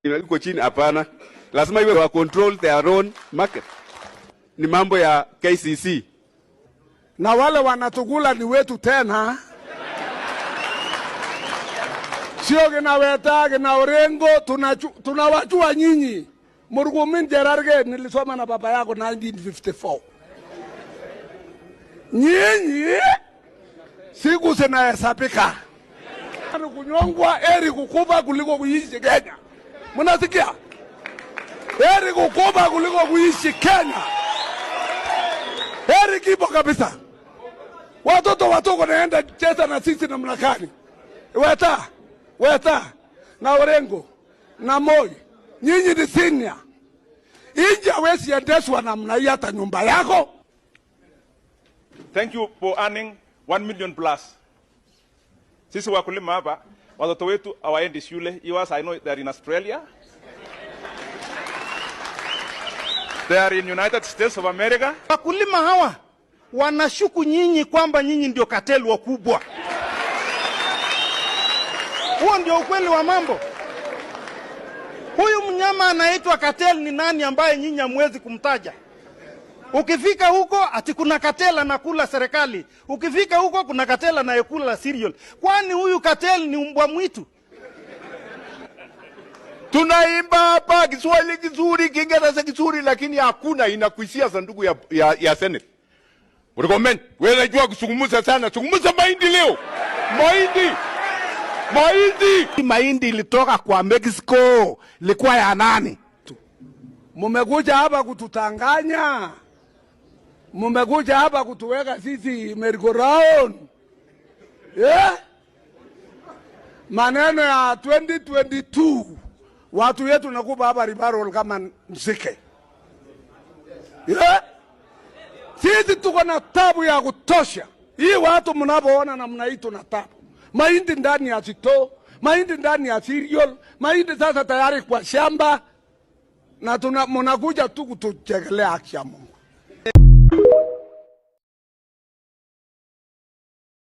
Iko chini? Hapana, lazima iwe wa control their own market. Ni mambo ya KCC. Na wale wanatugula ni wetu tena. Sio kina Weta, kina Orengo, tunawajua nyinyi. Murkomen Jerarge nilisoma na baba yako 1954. Nyinyi siku zinahesabika. Kunyongwa eri kukufa kuliko kuishi Kenya. Mnasikia? Eri kukufa kuliko kuishi Kenya. Eri kipo kabisa. Watoto wanaenda cheza na sisi na mnakani. Weta na Orengo na Moi. Nyinyi ni senior. Inji hawezi endeshwa namna hii hata nyumba yako. Thank you for earning 1 million plus. Sisi wakulima hapa, watoto wetu hawaendi shule. Yours, I know they are in Australia. They are in United States of America. Wakulima hawa wanashuku nyinyi kwamba nyinyi ndio kateli wakubwa. Huo ndio ukweli wa mambo. Huyu mnyama anaitwa kateli ni nani ambaye nyinyi hamwezi kumtaja? Ukifika huko ati kuna kateli anakula serikali. Ukifika huko kuna kateli anayekula cereal. Kwani huyu kateli ni mbwa mwitu? Tunaimba hapa Kiswahili kizuri, Kiingereza kizuri, lakini hakuna inakuishia sanduku ya Senate. Recommend, wewe unajua kuzungumza sana, zungumza mahindi leo. Mahindi ilitoka kwa Mexico, ilikuwa ya nani? Mumekuja hapa kututanganya. Mumekuja hapa kutuweka sisi merry-go-round. Maneno ya 2022 watu yetu nakupa hapa ribarol kama mzike. Sisi tuko na tabu ya kutosha. Hii watu mnapoona namna hii tuna tabu. Mahindi ndani ya sito, mahindi ndani ya cereal, mahindi sasa tayari kwa shamba, na mnakuja tu kutuchekelea haki ya Mungu.